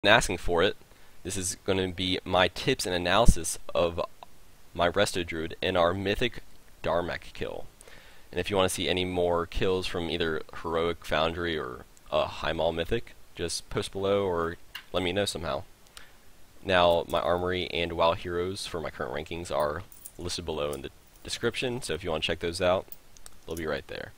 asking for it, this is going to be my tips and analysis of my Resto Druid in our Mythic Darmac kill. And if you want to see any more kills from either Heroic Foundry or High Mall Mythic, just post below or let me know somehow. Now, my Armory and WoW Heroes for my current rankings are listed below in the description, so if you want to check those out, they'll be right there.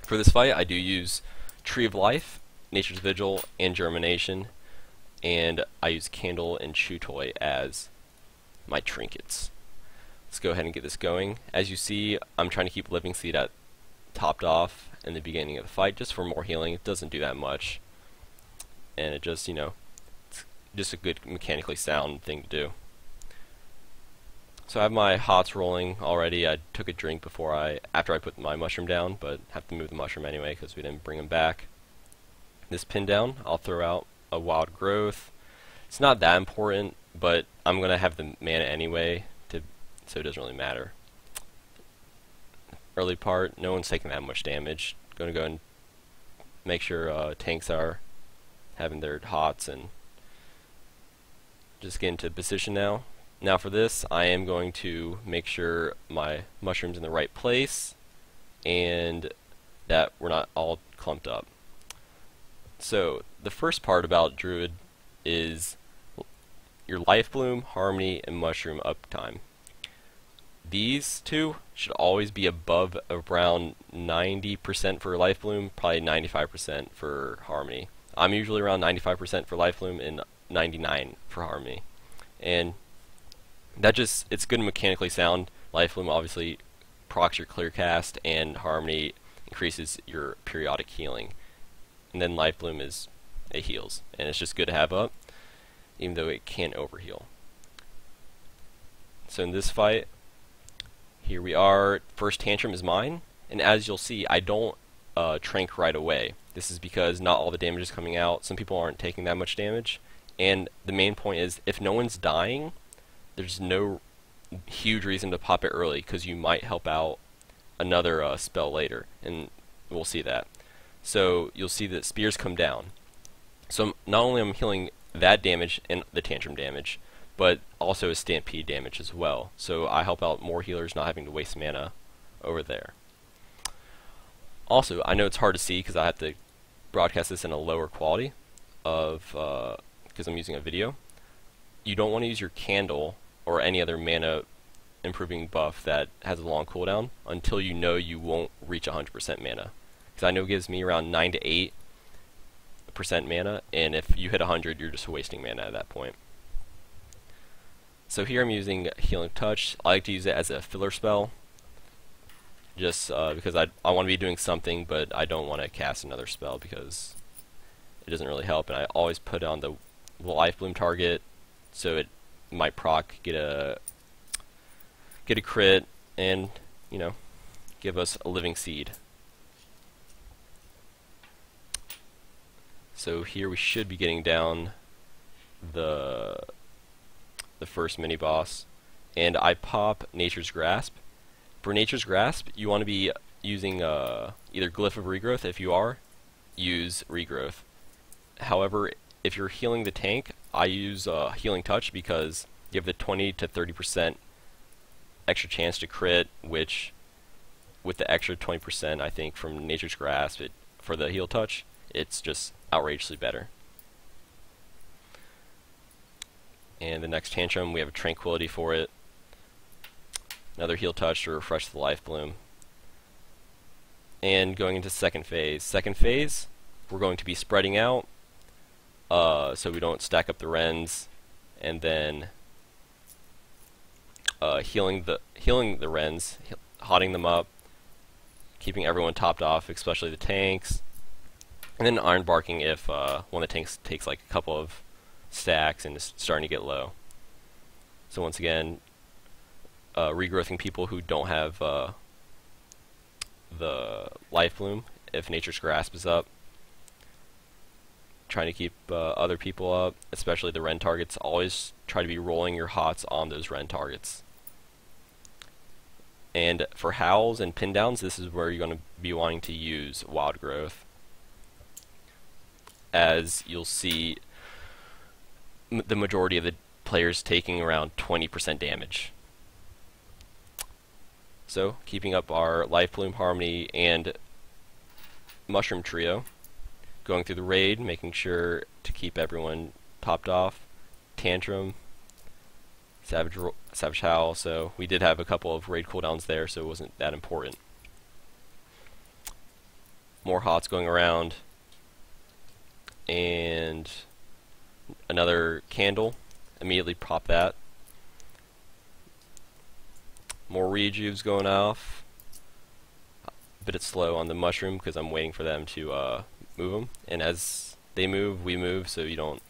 For this fight, I do use Tree of Life, Nature's Vigil, and Germination, and I use Candle and Chew Toy as my trinkets. Let's go ahead and get this going. As you see, I'm trying to keep Living Seed at topped off in the beginning of the fight just for more healing. It doesn't do that much, and it just, it's just a good mechanically sound thing to do. So I have my hots rolling already. I took a drink after I put my mushroom down, but have to move the mushroom anyway because we didn't bring him back. This pin down, I'll throw out a Wild Growth. It's not that important, but I'm going to have the mana anyway, so it doesn't really matter. Early part, no one's taking that much damage. Going to go and make sure tanks are having their hots and just get into position now. Now for this, I am going to make sure my mushroom's in the right place and that we're not all clumped up. So the first part about Druid is your Life Bloom, Harmony, and Mushroom uptime. These two should always be above around 90% for Life Bloom, probably 95% for Harmony. I'm usually around 95% for Life Bloom and 99% for Harmony. And that it's good and mechanically sound. Life Bloom obviously procs your clear cast, and Harmony increases your periodic healing. And then Life Bloom it heals, and it's just good to have up, even though it can overheal. So in this fight, here we are. First tantrum is mine, and as you'll see, I don't trank right away. This is because not all the damage is coming out. Some people aren't taking that much damage, and the main point is if no one's dying, there's no huge reason to pop it early because you might help out another spell later, and we'll see that. So you'll see that spears come down. So not only am I healing that damage and the tantrum damage, but also a stampede damage as well. So I help out more healers not having to waste mana over there. Also, I know it's hard to see because I have to broadcast this in a lower quality because I'm using a video. You don't want to use your candle or any other mana improving buff that has a long cooldown until you know you won't reach 100% mana. Because I know it gives me around 9 to 8% mana, and if you hit 100, you're just wasting mana at that point. So here I'm using Healing Touch. I like to use it as a filler spell, just because I want to be doing something, but I don't want to cast another spell because it doesn't really help. And I always put on the Life Bloom target, so it might proc, get a crit, and give us a Living Seed. So here we should be getting down the first mini boss, and I pop Nature's Grasp. For Nature's Grasp, you want to be using either Glyph of Regrowth. If you are, use Regrowth. However, if you're healing the tank, I use Healing Touch because you have the 20 to 30% extra chance to crit, which with the extra 20% I think from Nature's Grasp for the Heal Touch, it's just outrageously better. And the next tantrum, we have a Tranquility for it. Another Heal Touch to refresh the Life Bloom. And going into second phase. Second phase, we're going to be spreading out so we don't stack up the Rens, and then healing the Rens, hotting them up, keeping everyone topped off, especially the tanks. And then Iron Barking if one of the tanks takes like a couple of stacks and is starting to get low. So once again, regrowthing people who don't have the Life Bloom if Nature's Grasp is up. Trying to keep other people up, especially the Ren targets. Always try to be rolling your hots on those Ren targets. And for howls and pin downs, this is where you're going to be wanting to use Wild Growth. As you'll see, the majority of the players taking around 20% damage. So, keeping up our Life Plume, Harmony, and Mushroom Trio. Going through the raid, making sure to keep everyone topped off. Tantrum, Savage Howl, so we did have a couple of raid cooldowns there, so it wasn't that important. More hots going around. And another candle. Immediately pop that. More rejuves going off. A bit slow on the mushroom because I'm waiting for them to move them. And as they move, we move, so you don't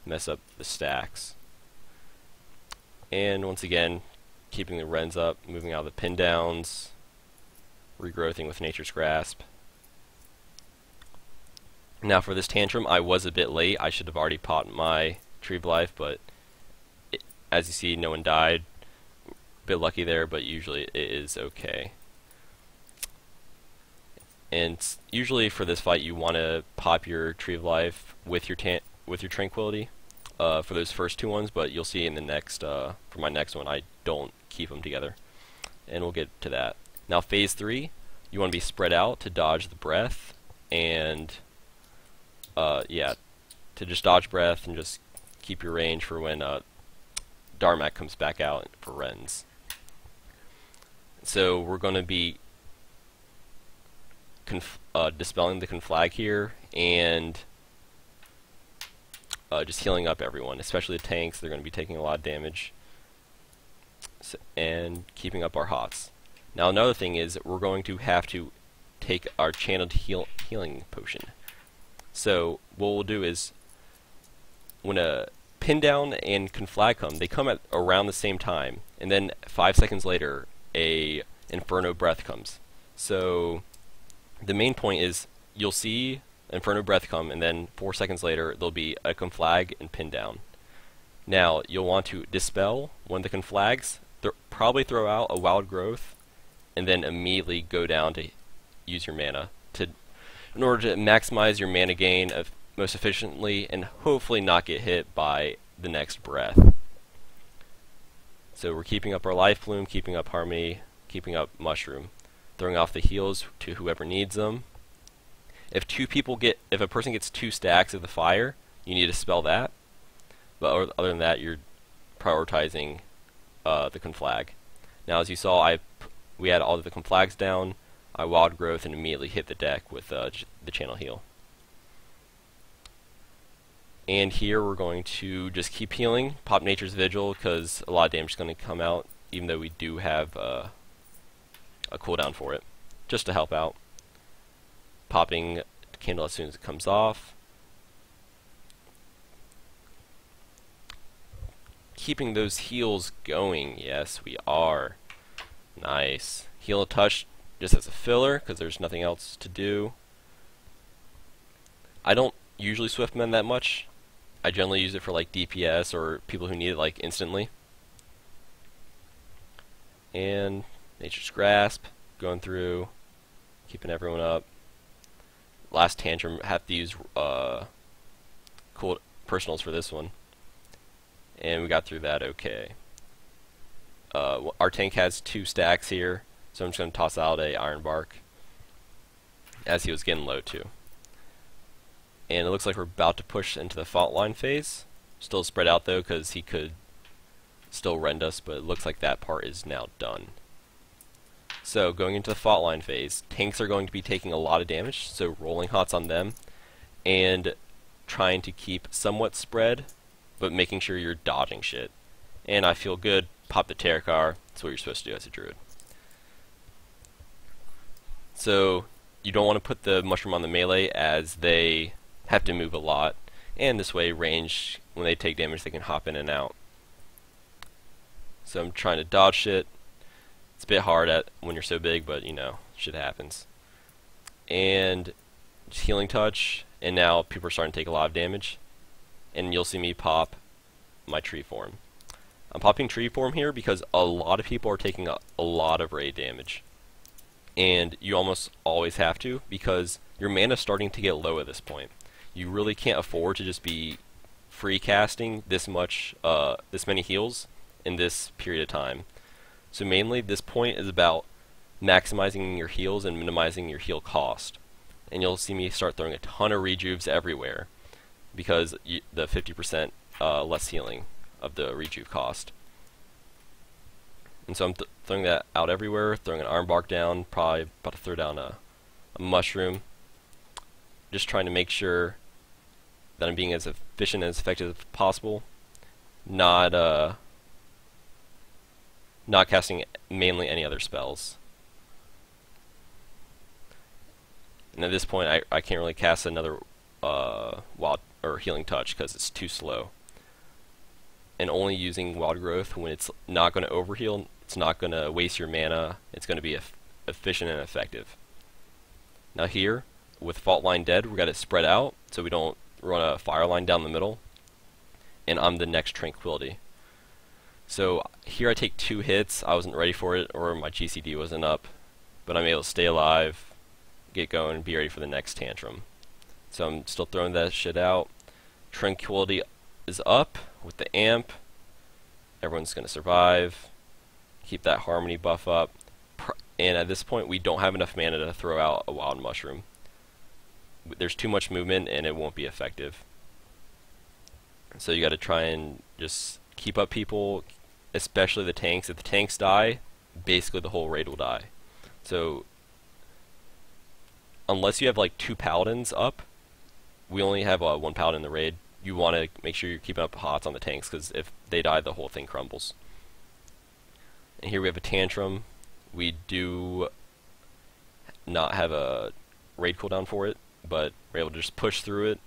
mess up the stacks. And once again, keeping the rends up, moving out of the pin downs, regrowthing with Nature's Grasp. Now for this Tantrum, I was a bit late. I should have already popped my Tree of Life, but as you see, no one died. Bit lucky there, but usually it is okay. And usually for this fight, you want to pop your Tree of Life with your Tranquility for those first two ones, but you'll see in the next for my next one, I don't keep them together, and we'll get to that. Now phase 3, you want to be spread out to dodge the breath, and yeah, to just dodge breath and just keep your range for when Darmac comes back out for Rens. So we're going to be dispelling the conflag here and just healing up everyone, especially the tanks. They're going to be taking a lot of damage, and keeping up our hots. Now another thing is we're going to have to take our channeled healing potion. So what we'll do is when a pin down and conflag come, they come at around the same time, and then 5 seconds later a Inferno Breath comes. So the main point is you'll see Inferno Breath come, and then 4 seconds later there'll be a conflag and pin down. Now you'll want to dispel one of the conflags, probably throw out a Wild Growth, and then immediately go down to use your mana in order to maximize your mana gain most efficiently and hopefully not get hit by the next breath. So we're keeping up our Life Plume, keeping up Harmony, keeping up Mushroom, throwing off the heals to whoever needs them. If a person gets 2 stacks of the fire, you need to spell that. But other than that, you're prioritizing the conflag. Now, as you saw, we had all of the conflags down. I Wild Growth and immediately hit the deck with the channel heal. And here we're going to just keep healing, pop Nature's Vigil, because a lot of damage is going to come out, even though we do have a cooldown for it, just to help out. Popping Candle as soon as it comes off. Keeping those heals going, yes we are. Nice. Heal a touch just as a filler, because there's nothing else to do. I don't usually Swiftmend that much. I generally use it for like DPS or people who need it like instantly. And Nature's Grasp, going through, keeping everyone up. Last Tantrum, have to use cool personals for this one. And we got through that okay. Our tank has 2 stacks here, so I'm just going to toss out a Iron Bark, as he was getting low too. And it looks like we're about to push into the fault line phase. Still spread out though, because he could still rend us, but it looks like that part is now done. So going into the fault line phase, tanks are going to be taking a lot of damage, so rolling hots on them, and trying to keep somewhat spread, but making sure you're dodging shit. And I feel good, pop the Terracar, that's what you're supposed to do as a druid. So you don't want to put the mushroom on the melee, as they have to move a lot, and this way range, when they take damage, they can hop in and out. So I'm trying to dodge shit. It's a bit hard when you're so big, but you know, shit happens. And just Healing Touch, and now people are starting to take a lot of damage, and you'll see me pop my Tree Form. I'm popping Tree Form here because a lot of people are taking a lot of raid damage, and you almost always have to, because your mana's starting to get low at this point. You really can't afford to just be free casting this many heals in this period of time. So mainly this point is about maximizing your heals and minimizing your heal cost. And you'll see me start throwing a ton of rejuves everywhere because the 50% less healing of the rejuve cost. And so I'm throwing that out everywhere, throwing an arm bark down, probably about to throw down a mushroom. Just trying to make sure that I'm being as efficient and as effective as possible. Not casting mainly any other spells. And at this point I can't really cast another wild or healing touch because it's too slow. And only using wild growth when it's not going to overheal, it's not going to waste your mana, it's going to be efficient and effective. Now here, with Fault Line dead, we got it spread out so we don't run a fire line down the middle. And I'm the next Tranquility. So here I take 2 hits, I wasn't ready for it, or my GCD wasn't up, but I'm able to stay alive, get going, and be ready for the next tantrum. So I'm still throwing that shit out. Tranquility is up with the amp. Everyone's going to survive. Keep that harmony buff up. And at this point we don't have enough mana to throw out a wild mushroom. There's too much movement and it won't be effective. So you got to try and just keep up people, especially the tanks. If the tanks die, basically the whole raid will die. So unless you have like 2 paladins up, we only have 1 paladin in the raid. You want to make sure you're keeping up hots on the tanks because if they die, the whole thing crumbles. And here we have a tantrum. We do not have a raid cooldown for it, but we're able to just push through it,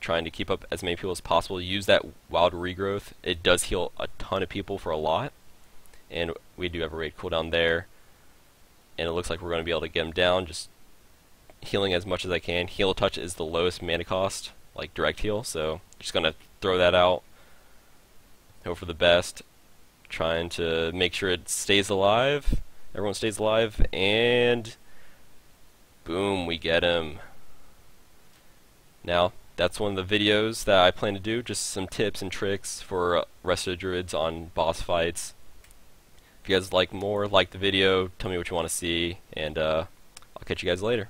trying to keep up as many people as possible. Use that wild regrowth. It does heal a ton of people for a lot, and we do have a raid cooldown there. And it looks like we're going to be able to get them down, just healing as much as I can. Heal touch is the lowest mana cost, like direct heal, so just going to throw that out. Hope for the best. Trying to make sure it stays alive. Everyone stays alive, and boom, we get him. Now, that's one of the videos that I plan to do, just some tips and tricks for Resto Druids on boss fights. If you guys like more, like the video, tell me what you want to see, and I'll catch you guys later.